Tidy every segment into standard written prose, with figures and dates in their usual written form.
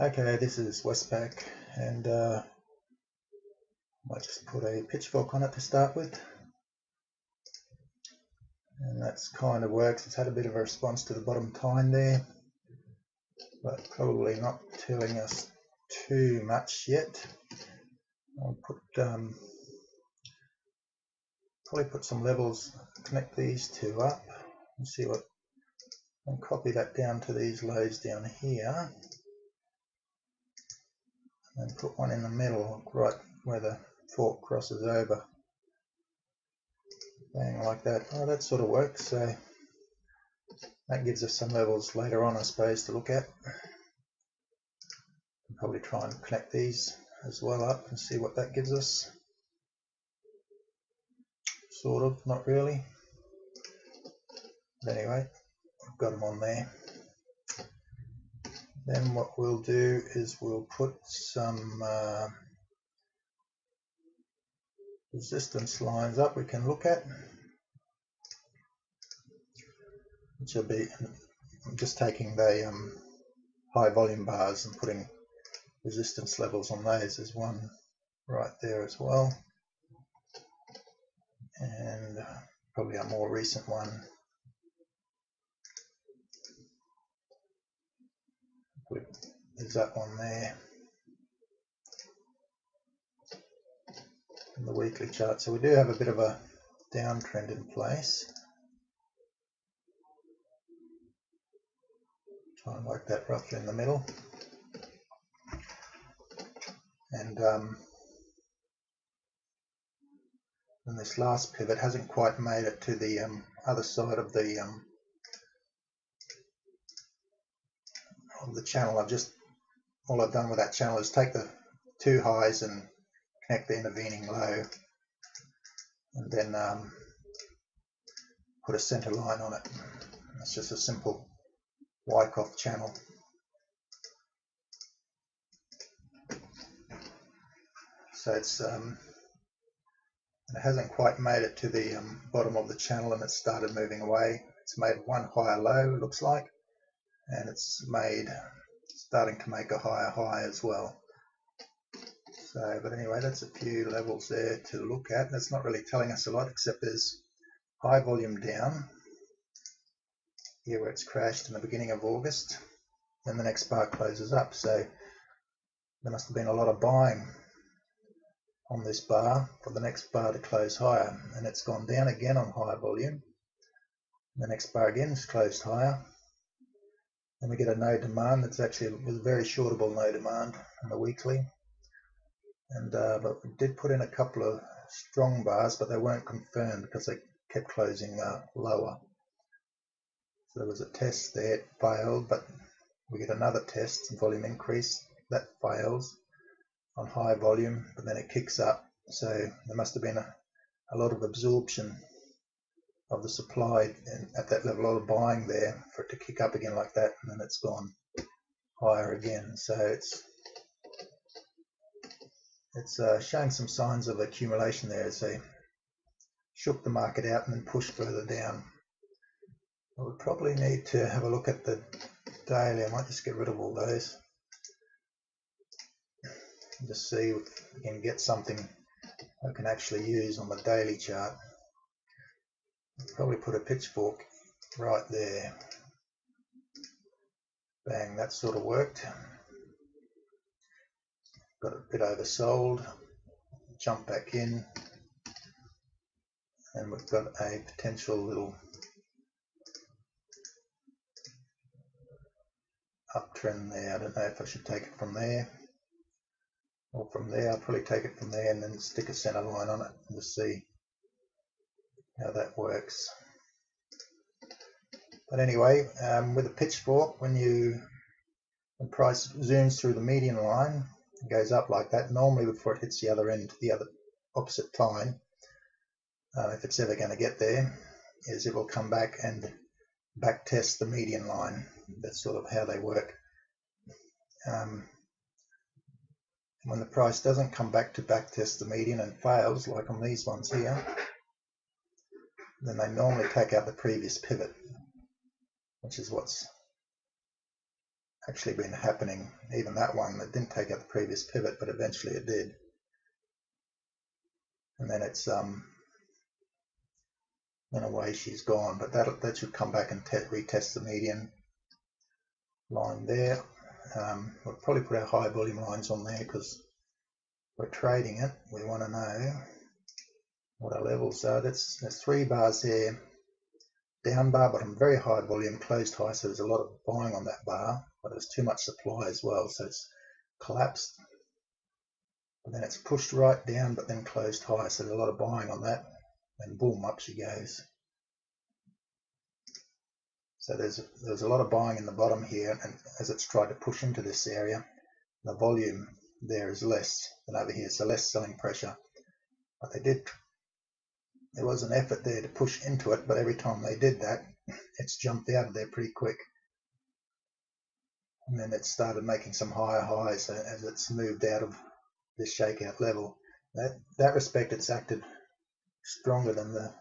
Okay, this is Westpac, and I might just put a pitchfork on it to start with, and that's kind of works. It's had a bit of a response to the bottom tine there, but probably not telling us too much yet. I'll put probably put some levels, connect these two up, and see what, and copy that down to these lows down here, and put one in the middle, right where the fork crosses over. Bang, like that. Oh, that sort of works. So that gives us some levels later on, I suppose, to look at. I'll probably try and connect these as well up and see what that gives us. Sort of, not really. But anyway, I've got them on there. Then what we'll do is we'll put some resistance lines up we can look at, which will be, I'm just taking the high volume bars and putting resistance levels on those. There's one right there as well, and probably a more recent one. There's that one there in the weekly chart. So we do have a bit of a downtrend in place. Try and like that roughly in the middle. And then this last pivot hasn't quite made it to the other side of the channel. All I've done with that channel is take the two highs and connect the intervening low, and then put a center line on it. It's just a simple Wyckoff channel. So it's it hasn't quite made it to the bottom of the channel, and it's started moving away. It's made one higher low, it looks like, and it's starting to make a higher high as well. So, but anyway, that's a few levels there to look at. That's not really telling us a lot, except there's high volume down here where it's crashed in the beginning of August. Then the next bar closes up, so there must have been a lot of buying on this bar for the next bar to close higher, and it's gone down again on high volume. The next bar again is closed higher, and we get a no demand. That's actually a very shortable no demand on the weekly. And but we did put in a couple of strong bars, but they weren't confirmed because they kept closing lower. So there was a test there, it failed, but we get another test, some volume increase, that fails on high volume, but then it kicks up. So there must have been a lot of absorption of the supply, and at that level, a lot of buying there for it to kick up again like that, and then it's gone higher again. So it's showing some signs of accumulation there as they shook the market out and then pushed further down. I would probably need to have a look at the daily. I might just get rid of all those and just see if we can get something I can actually use on the daily chart. I'll probably put a pitchfork right there. Bang, that sort of worked. Got a bit oversold, jump back in, and we've got a potential little uptrend there. I don't know if I should take it from there or from there. I'll probably take it from there and then stick a center line on it and just see how that works. But anyway, with a pitchfork, when price zooms through the median line, it goes up like that. Normally before it hits the other end, the other opposite tine, if it's ever going to get there, is it will come back and back test the median line. That's sort of how they work. When the price doesn't come back to back test the median and fails, like on these ones here, then they normally take out the previous pivot, which is what's actually been happening. Even that one, it didn't take out the previous pivot, but eventually it did. And then it's in a way she's gone, but that should come back and retest the median line there. We'll probably put our high volume lines on there because we're trading it. We want to know what our levels are. There's 3 bars there, down bar, bottom, very high volume, closed high, so there's a lot of buying on that bar, but there's too much supply as well, so it's collapsed. And then it's pushed right down, but then closed high, so there's a lot of buying on that, and boom, up she goes. So there's a lot of buying in the bottom here, and as it's tried to push into this area, the volume there is less than over here, so less selling pressure. But there was an effort there to push into it, but every time they did that, it's jumped out of there pretty quick. And then it started making some higher highs as it's moved out of this shakeout level. That respect, it's acted stronger than the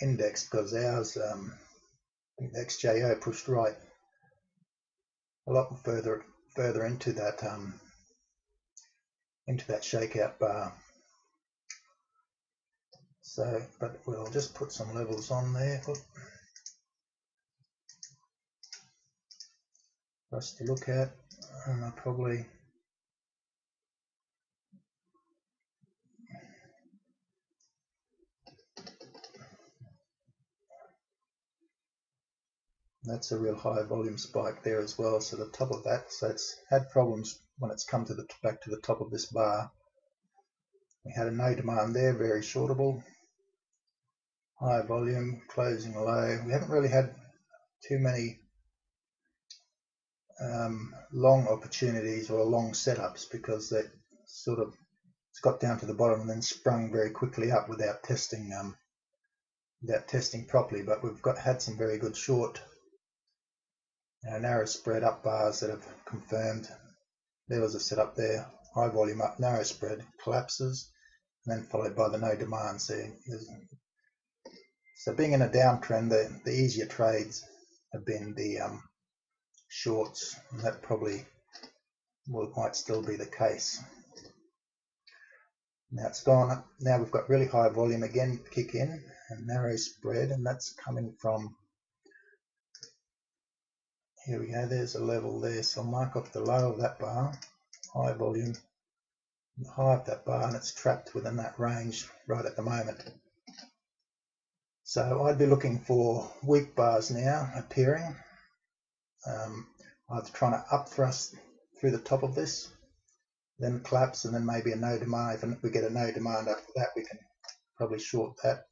index, because ours, the XJO pushed right a lot further into that shakeout bar. So, but we'll just put some levels on there for us to look at, and I'll probably that's a real high volume spike there as well. So the top of that, so it's had problems when it's come to back to the top of this bar. We had a no demand there, very shortable, high volume, closing low. We haven't really had too many long opportunities or long setups, because they sort of got down to the bottom and then sprung very quickly up without testing properly. But we've had some very good short, narrow spread up bars that have confirmed. There was a setup there, high volume up, narrow spread, collapses, and then followed by the no demand. So being in a downtrend, the easier trades have been the shorts, and that probably might still be the case. Now it's gone up. Now we've got really high volume again kick in, and narrow spread, and that's coming from, here we go, there's a level there, so I'll mark off the low of that bar, high volume, high of that bar, and it's trapped within that range right at the moment. So I'd be looking for weak bars now appearing, either trying to up thrust through the top of this, then collapse, and then maybe a no demand. If we get a no demand after that, we can probably short that,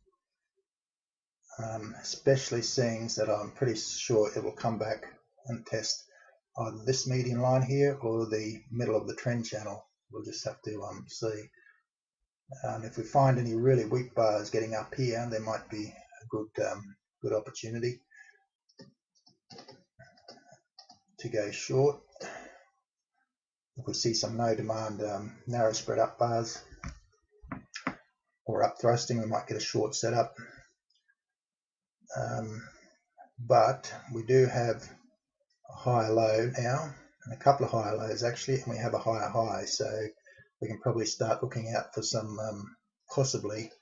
especially seeing that I'm pretty sure it will come back and test either this median line here or the middle of the trend channel. We'll just have to see. If we find any really weak bars getting up here, there might be a good opportunity to go short. If we see some no demand narrow spread up bars or up thrusting, we might get a short setup. But we do have a higher low now, and a couple of higher lows actually, and we have a higher high, so we can probably start looking out for some possibly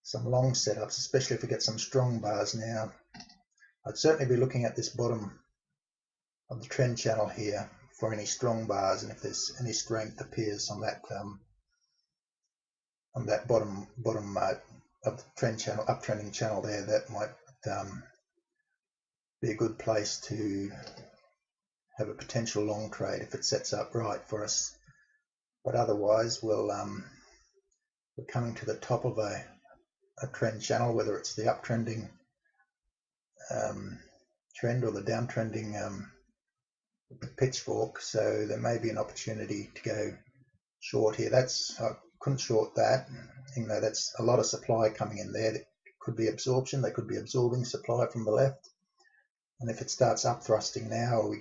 some long setups, especially if we get some strong bars now. I'd certainly be looking at this bottom of the trend channel here for any strong bars, and if there's any strength appears on that bottom of the trend channel, uptrending channel there, that might be a good place to have a potential long trade if it sets up right for us. But otherwise, we're coming to the top of a trend channel, whether it's the uptrending trend or the downtrending pitchfork. So there may be an opportunity to go short here. I couldn't short that. That's a lot of supply coming in there. That could be absorption. They could be absorbing supply from the left. And if it starts up thrusting now, or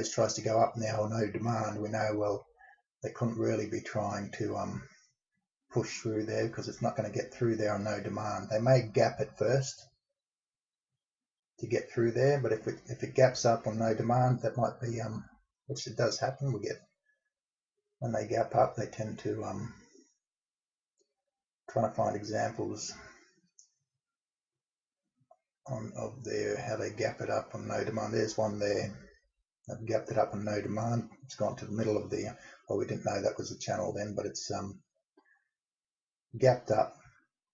tries to go up now or no demand, we know, well, they couldn't really be trying to push through there, because it's not going to get through there on no demand. They may gap it first to get through there. But if it gaps up on no demand, that might be which it does happen. We get, when they gap up, they tend to trying to find examples of how they gap it up on no demand. There's one there. They've gapped it up on no demand. It's gone to the middle of the, well, we didn't know that was the channel then, but it's gapped up,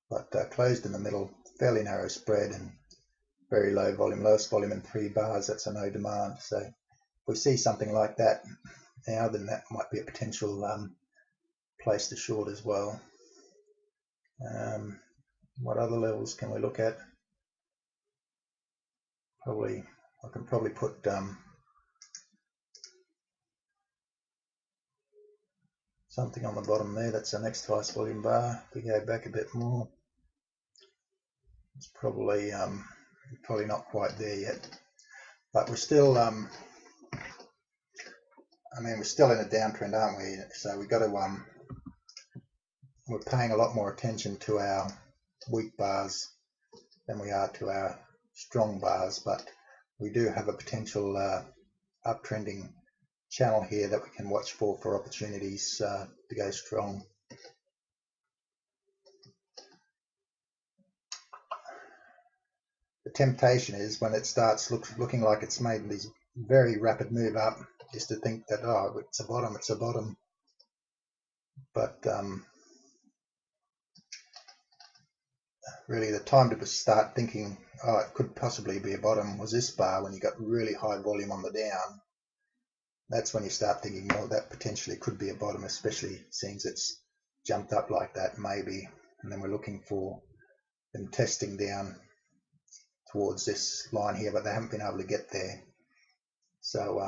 but closed in the middle, fairly narrow spread and very low volume, lowest volume in 3 bars. That's a no demand. So if we see something like that now, then that might be a potential place to short as well. What other levels can we look at? I can probably put something on the bottom there. That's the next highest volume bar. If we go back a bit more, it's probably not quite there yet, but we're still we're still in a downtrend, aren't we? So we've got to we're paying a lot more attention to our weak bars than we are to our strong bars, but we do have a potential uptrending channel here that we can watch for opportunities to go strong. The temptation is, when it starts looking like it's made these very rapid move up, is to think that, oh, it's a bottom. But really the time to start thinking, oh, it could possibly be a bottom, was this bar when you got really high volume on the down. That's when you start thinking, well, that potentially could be a bottom, especially since it's jumped up like that, maybe. And then we're looking for them testing down towards this line here, but they haven't been able to get there. So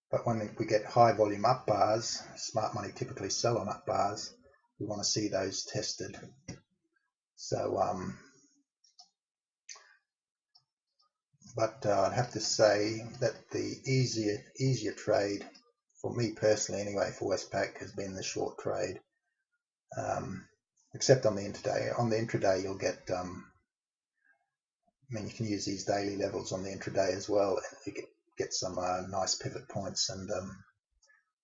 but when we get high volume up bars, smart money typically sell on up bars, we want to see those tested. So but I'd have to say that the easier trade for me personally anyway for Westpac has been the short trade, except on the intraday. On the intraday you'll get you can use these daily levels on the intraday as well, and you get some nice pivot points and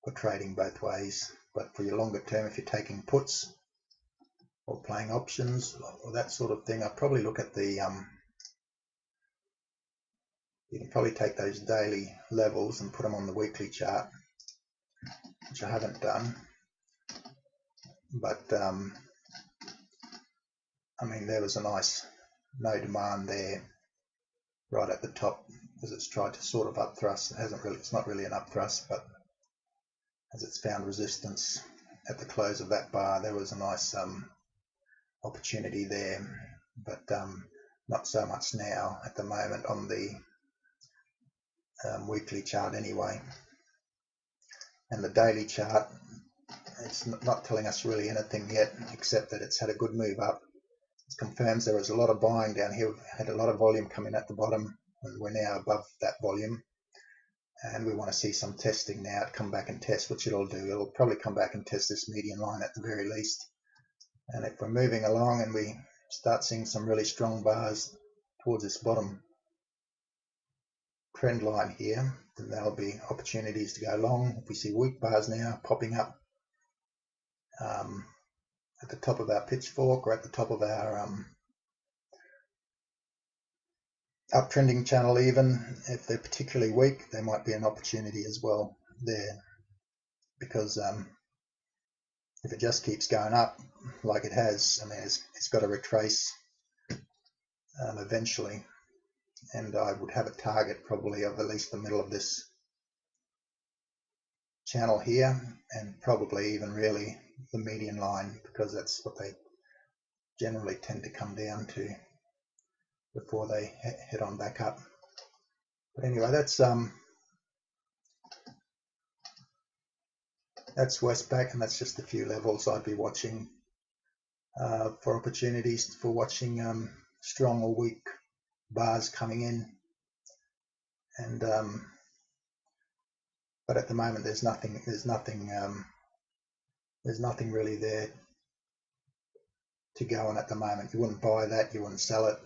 for trading both ways. But for your longer term, if you're taking puts or playing options or that sort of thing, I'd probably look at the you can probably take those daily levels and put them on the weekly chart, which I haven't done. But there was a nice no demand there right at the top, as it's tried to sort of up thrust. It's not really an up thrust, but as it's found resistance at the close of that bar, there was a nice opportunity there, but not so much now at the moment on the weekly chart anyway. And the daily chart, it's not telling us really anything yet, except that it's had a good move up. It confirms there was a lot of buying down here. We've had a lot of volume coming at the bottom, and we're now above that volume. And we want to see some testing now to come back and test, which it'll do. It'll probably come back and test this median line at the very least. And if we're moving along and we start seeing some really strong bars towards this bottom trend line here, then there'll be opportunities to go long. If we see weak bars now popping up at the top of our pitchfork or at the top of our uptrending channel, even if they're particularly weak, there might be an opportunity as well there, because if it just keeps going up like it has, it's got to retrace eventually, and I would have a target probably of at least the middle of this channel here, and probably even really the median line, because that's what they generally tend to come down to before they head on back up. But anyway, that's Westpac, and that's just a few levels I'd be watching for opportunities for watching strong or weak bars coming in. And but at the moment there's nothing really there to go on at the moment. You wouldn't buy that, you wouldn't sell it.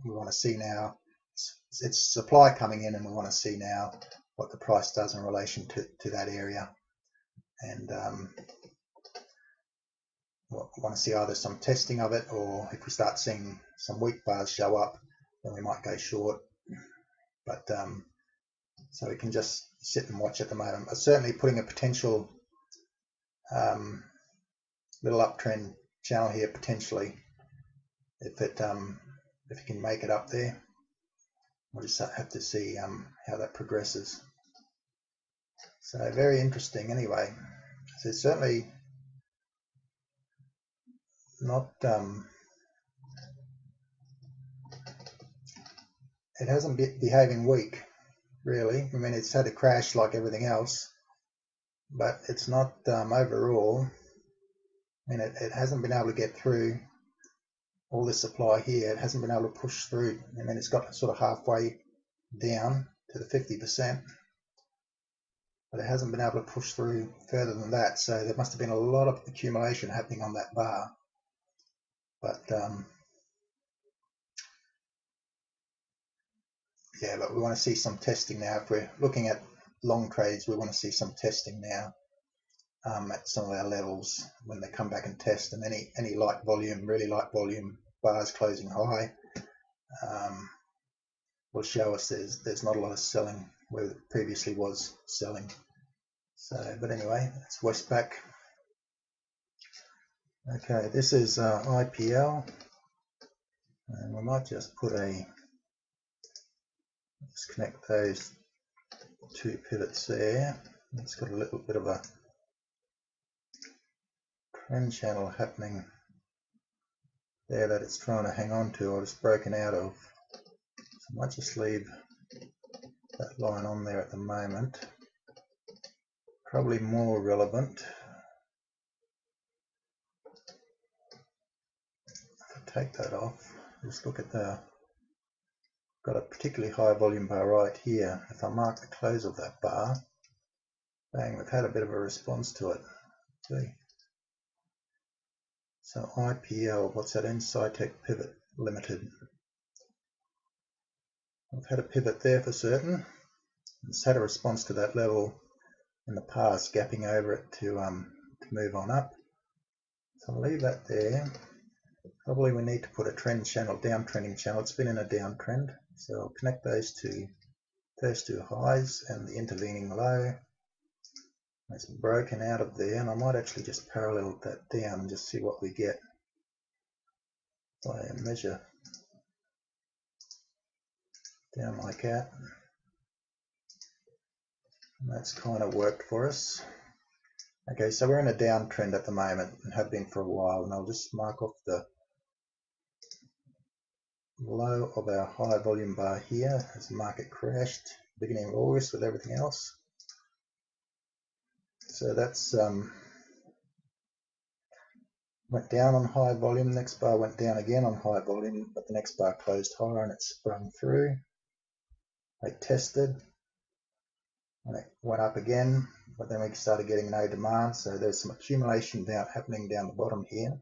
We want to see now it's supply coming in, and we want to see now what the price does in relation to that area. And want to see either some testing of it, or if we start seeing some weak bars show up, then we might go short. But so we can just sit and watch at the moment. But certainly putting a potential little uptrend channel here potentially, if it can make it up there. We'll just have to see how that progresses. So very interesting anyway. So it's certainly not it hasn't been behaving weak really. I mean, it's had a crash like everything else, but it's not overall. I mean, it hasn't been able to get through all this supply here. It hasn't been able to push through. I mean, it's got sort of halfway down to the 50%, but it hasn't been able to push through further than that. So there must have been a lot of accumulation happening on that bar. But yeah, but we want to see some testing now. If we're looking at long trades, we want to see some testing now at some of our levels when they come back and test. And any light volume, really light volume bars closing high will show us there's not a lot of selling where it previously was selling. So, but anyway, it's Westpac. Okay, this is IPL, and we might just put just connect those two pivots there. It's got a little bit of a trend channel happening there that it's trying to hang on to, or it's broken out of. So I might just leave that line on there at the moment. Probably more relevant if I take that off. Just look at got a particularly high volume bar right here. If I mark the close of that bar, bang, we've had a bit of a response to it. See? So IPL, what's that? Insightec Pivot Limited. I've had a pivot there for certain. It's had a response to that level in the past, gapping over it to move on up. So I'll leave that there. Probably we need to put a trend channel, downtrending channel. It's been in a downtrend, so I'll connect those two highs and the intervening low. It's broken out of there, and I might actually just parallel that down and just see what we get by a measure down like that. And that's kind of worked for us. Okay, so we're in a downtrend at the moment and have been for a while, and I'll just mark off the low of our high volume bar here as the market crashed beginning of August with everything else. So that's went down on high volume, next bar went down again on high volume, but the next bar closed higher and it sprung through. They tested and it went up again, but then we started getting no demand, so there's some accumulation happening down the bottom here,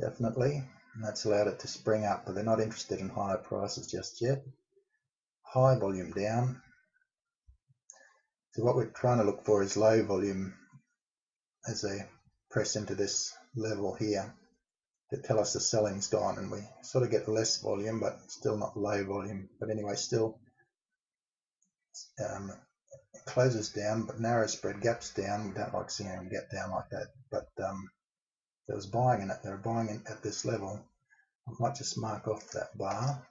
definitely, and that's allowed it to spring up, but they're not interested in higher prices just yet. High volume down. So what we're trying to look for is low volume as they press into this level here to tell us the selling's gone, and we sort of get less volume but still not low volume, but anyway, still closes down, but narrow spread gaps down. We don't like seeing them get down like that, but there was buying in it. They were buying in at this level. I might just mark off that bar,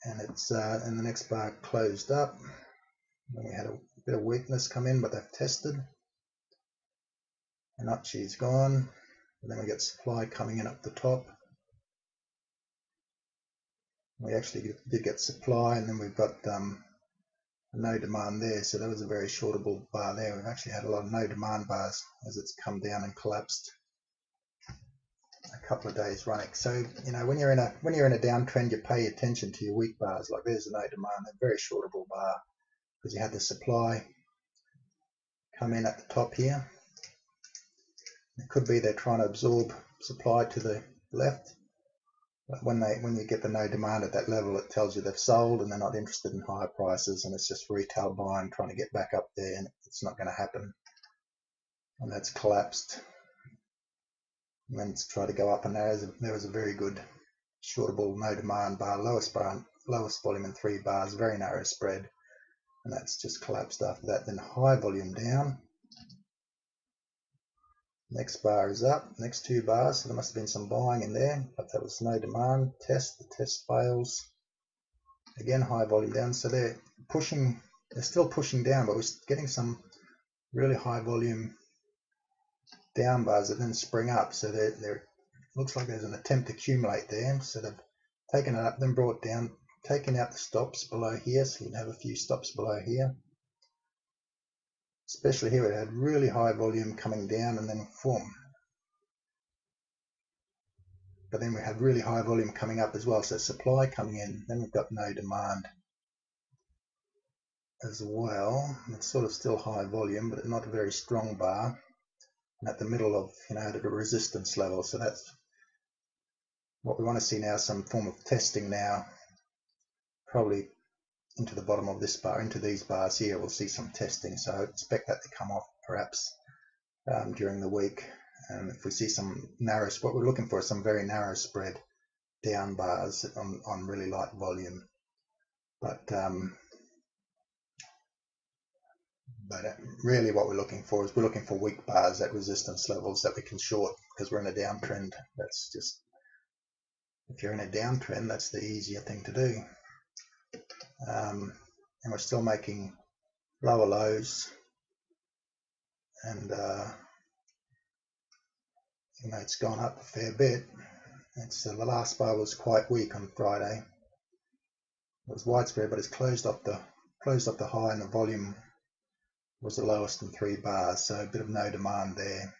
and it's and the next bar closed up. Then we had a bit of weakness come in, but they've tested, and up she's gone. And then we get supply coming in up the top. We actually did get supply, and then we've got no demand there, so that was a very shortable bar there. We've actually had a lot of no demand bars as it's come down and collapsed a couple of days running. So you know, when you're in a downtrend, you pay attention to your weak bars. Like there's a no demand, a very shortable bar, because you had the supply come in at the top here. It could be they're trying to absorb supply to the left, But when you get the no demand at that level, it tells you they've sold and they're not interested in higher prices, and it's just retail buying trying to get back up there, and it's not going to happen. And that's collapsed. And then it's tried to go up, and there was a very good shortable no demand bar, lowest volume in 3 bars, very narrow spread, and that's just collapsed after that. Then high volume down. Next bar is up, next 2 bars, so there must have been some buying in there, but that was no demand. Test, the test fails. Again, high volume down, so they're still pushing down, but we're getting some really high volume down bars that then spring up, so they're looks like there's an attempt to accumulate there, so they've taken it up, then brought down, taken out the stops below here, so you'd have a few stops below here. Especially here, it had really high volume coming down and then form. But then we had really high volume coming up as well, so supply coming in. Then we've got no demand as well. It's sort of still high volume, but not a very strong bar. And at the middle of, at a resistance level. So that's what we want to see now, some form of testing now. Probably into the bottom of this bar, into these bars here, we'll see some testing. So I expect that to come off perhaps during the week. And if we see some narrow, what we're looking for is some very narrow spread down bars on really light volume. But really what we're looking for is we're looking for weak bars at resistance levels that we can short, because we're in a downtrend. That's just, if you're in a downtrend, that's the easier thing to do. And we're still making lower lows, and it's gone up a fair bit. The last bar was quite weak on Friday. It was widespread, but it's closed off the high, and the volume was the lowest in 3 bars, so a bit of no demand there,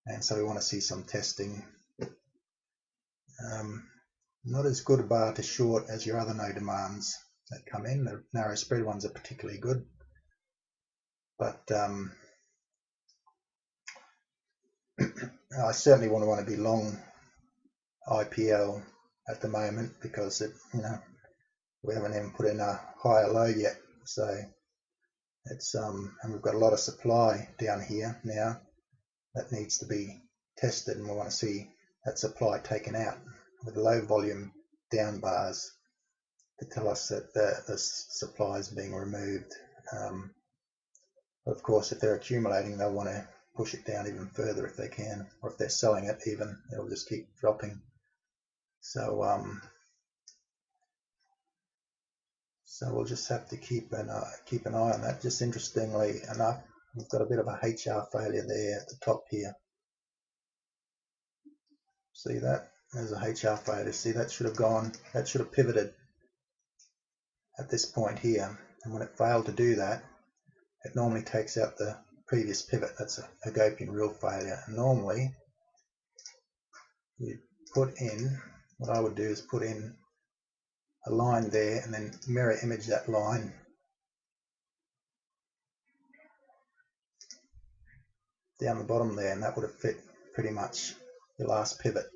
and so we want to see some testing. Not as good a bar to short as your other no demands that come in. The narrow spread ones are particularly good, but I certainly want to be long IPL at the moment, because we haven't even put in a higher low yet, so it's and we've got a lot of supply down here now that needs to be tested, and we want to see that supply taken out with low volume down bars to tell us that the supply is being removed. But of course, if they're accumulating, they'll want to push it down even further if they can, or if they're selling it even, it'll just keep dropping. So we'll just have to keep an eye on that. Just interestingly enough, we've got a bit of a HR failure there at the top here. See that? There's a HR failure. See, that should have pivoted at this point here. And when it failed to do that, it normally takes out the previous pivot. That's a Hagopian rule failure. And normally, you put in, what I would do is put in a line there and then mirror image that line down the bottom there, and that would have fit pretty much the last pivot.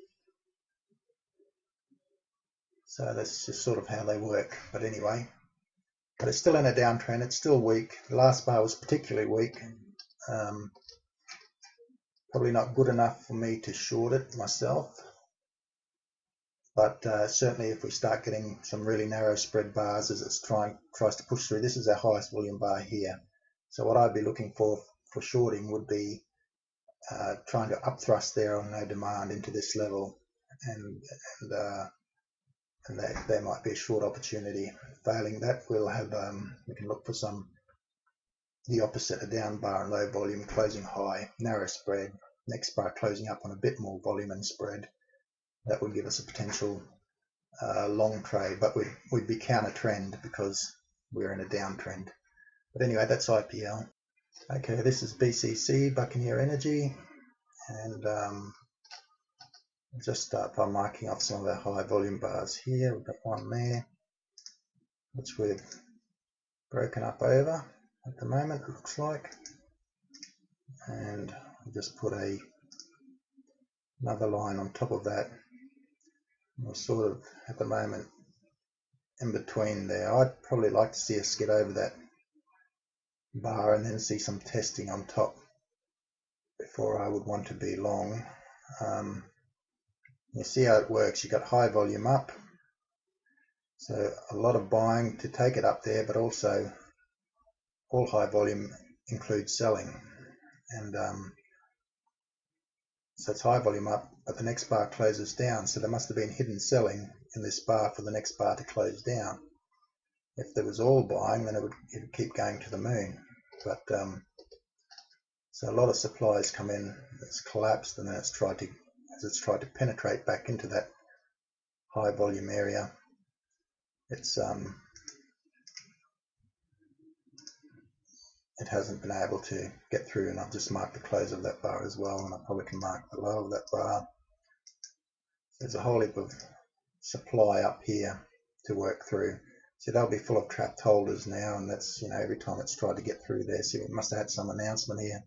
So that's just sort of how they work. But anyway, but it's still in a downtrend. It's still weak. The last bar was particularly weak. Probably not good enough for me to short it myself. But certainly if we start getting some really narrow spread bars as it tries to push through, this is our highest volume bar here. So what I'd be looking for shorting would be trying to upthrust there on no demand into this level, and there might be a short opportunity. Failing that, we'll have we can look for the opposite, a down bar and low volume, closing high, narrow spread, next bar closing up on a bit more volume and spread. That would give us a potential long trade, but we'd be counter trend because we're in a downtrend. But anyway, that's IPL. Okay, this is BCC, Buccaneer Energy, and just start by marking off some of our high volume bars here. We've got one there, which we've broken up over at the moment, it looks like, and we'll just put another line on top of that We're sort of at the moment in between there. I'd probably like to see us get over that bar and then see some testing on top before I would want to be long. You see how it works. You've got high volume up, so a lot of buying to take it up there, but also all high volume includes selling, and so it's high volume up, but the next bar closes down, so there must have been hidden selling in this bar for the next bar to close down. If there was all buying, then it would keep going to the moon, but so a lot of supplies come in, it's collapsed, and then it's tried to penetrate back into that high volume area. It hasn't been able to get through, and I've just marked the close of that bar as well, and I probably can mark the low of that bar. There's a whole heap of supply up here to work through. So they'll be full of trapped holders now, and that's, every time it's tried to get through there. So it must have had some announcement here.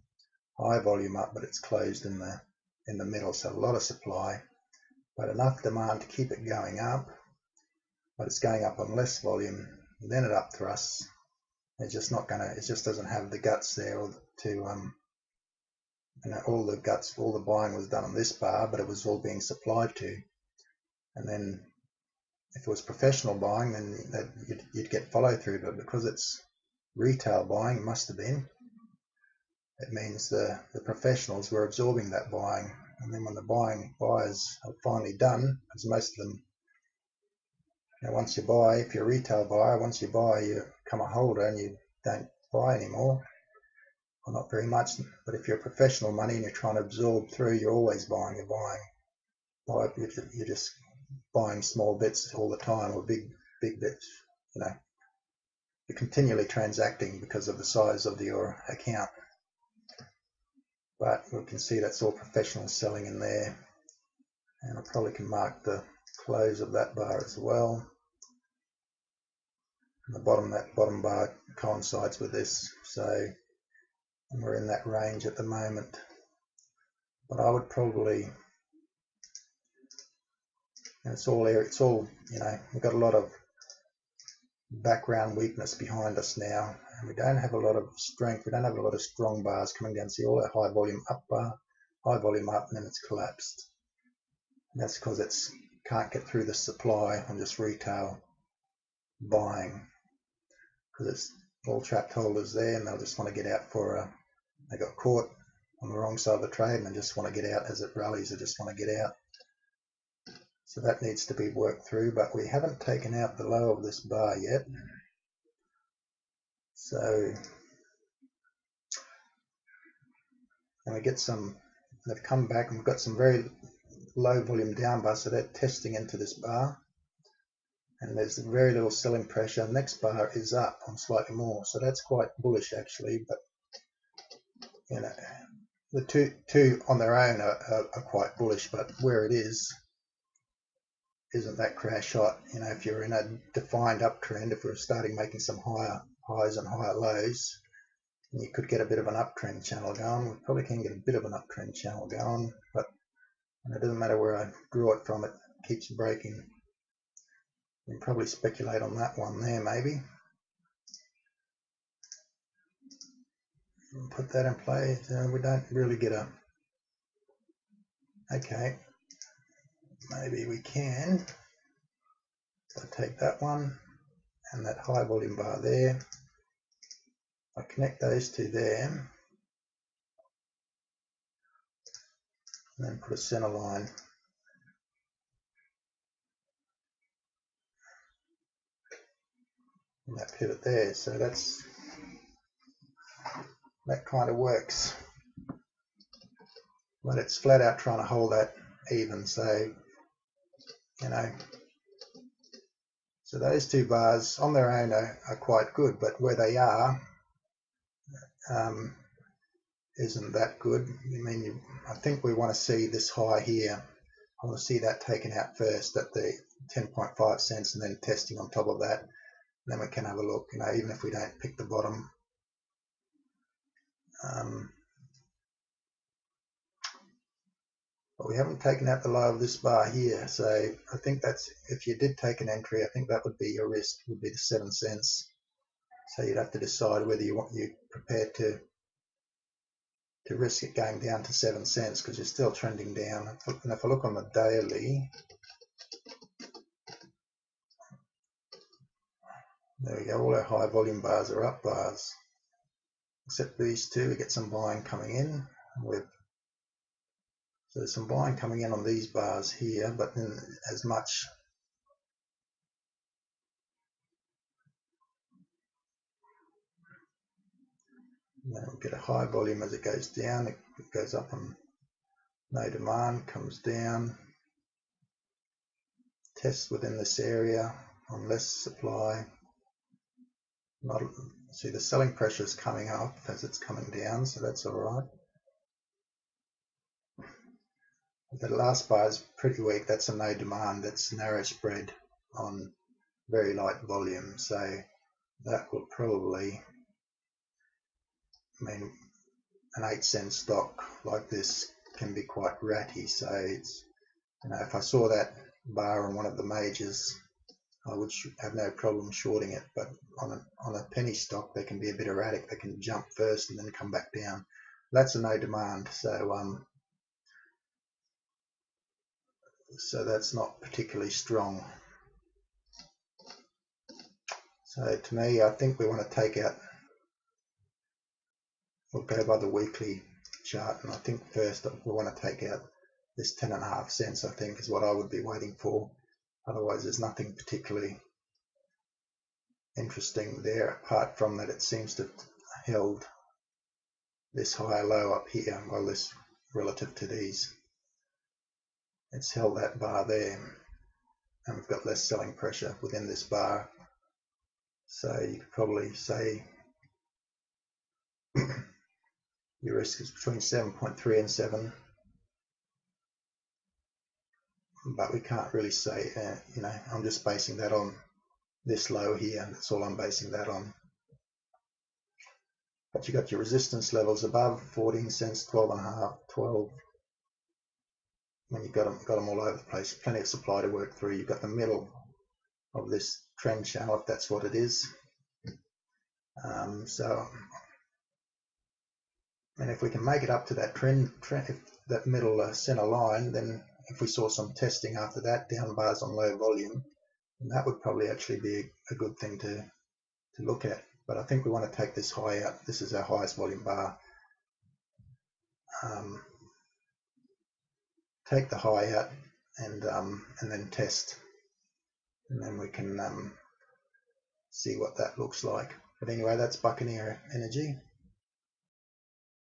High volume up, but it's closed in the middle, so a lot of supply, but enough demand to keep it going up, but it's going up on less volume, and then it up thrusts. It's just not gonna, it just doesn't have the guts there to all the buying was done on this bar, but it was all being supplied to. And then if it was professional buying, then you'd get follow through, but because it's retail buying, must have been, it means the professionals were absorbing that buying. And then when the buyers are finally done, because most of them, once you buy, if you're a retail buyer, once you buy, you become a holder and you don't buy anymore. Well, not very much, but if you're professional money and you're trying to absorb through, you're always buying. You're just buying small bits all the time, or big bits. You're continually transacting because of the size of your account. But we can see that's all professional selling in there, and I probably can mark the close of that bar as well. And that bottom bar coincides with this, so we're in that range at the moment. But I would probably, it's all we've got a lot of background weakness behind us now, and we don't have a lot of strength. We don't have a lot of strong bars coming down. See all that high volume up bar, high volume up, and then it's collapsed. And that's because it can't get through the supply on just retail buying, because it's all trapped holders there, and they'll just want to get out they got caught on the wrong side of the trade and they just want to get out as it rallies. They just want to get out. So that needs to be worked through, but we haven't taken out the low of this bar yet. So, and we get they've come back, and we've got some very low volume down bars, so they're testing into this bar. And there's very little selling pressure. The next bar is up on slightly more, so that's quite bullish actually, but the two on their own are quite bullish, but where it isn't that crash hot. If you're in a defined uptrend, if we're starting making some higher highs and higher lows, you could get a bit of an uptrend channel going. We probably can get a bit of an uptrend channel going, but it doesn't matter where I draw it from, it keeps breaking. You can probably speculate on that one there, maybe. Put that in play. We don't really get okay, maybe we can. So I take that one and that high volume bar there. I connect those two there, and then put a center line. And that pivot there. So that kind of works. But it's flat out trying to hold that even. So, so those two bars on their own are quite good, but where they are isn't that good. I think we want to see this high here. I want to see that taken out first at the 10.5 cents, and then testing on top of that. Then we can have a look, even if we don't pick the bottom. but we haven't taken out the low of this bar here. So I think that's, if you did take an entry, I think that would be your risk, would be the 7 cents. So you'd have to decide whether you're prepared to risk it going down to 7 cents, because you're still trending down. And if I look on the daily, there we go, all our high volume bars are up bars, except these two. We get some buying coming in. So there's some buying coming in on these bars here, but then as much. Then we get a high volume as it goes down. It goes up on no demand, comes down, tests within this area on less supply. See, the selling pressure is coming up as it's coming down, so that's all right. The last bar is pretty weak. That's a no demand. That's narrow spread on very light volume, so that will probably mean an 8 cent stock like this can be quite ratty. So it's, if I saw that bar on one of the majors, I would have no problem shorting it. But on a penny stock, they can be a bit erratic. They can jump first and then come back down. That's a no demand. So that's not particularly strong. So to me, I think we want to take out, we'll go by the weekly chart, and I think first we want to take out this 10.5 cents, I think, is what I would be waiting for. Otherwise, there's nothing particularly interesting there, apart from that it seems to have held this higher low up here, well, this relative to these. It's held that bar there, and we've got less selling pressure within this bar. So you could probably say your risk is between 7.3 and 7, but we can't really say, I'm just basing that on this low here, and that's all I'm basing that on. But you got your resistance levels above 14 cents, 12.5, 12. When you've got them all over the place, plenty of supply to work through. You've got the middle of this trend channel, if that's what it is. And if we can make it up to that trend that middle center line, then if we saw some testing after that, down bars on low volume, then that would probably actually be a good thing to look at. But I think we want to take this high out. This is our highest volume bar. Take the high out and then test, and then we can see what that looks like. But anyway, that's Buccaneer Energy.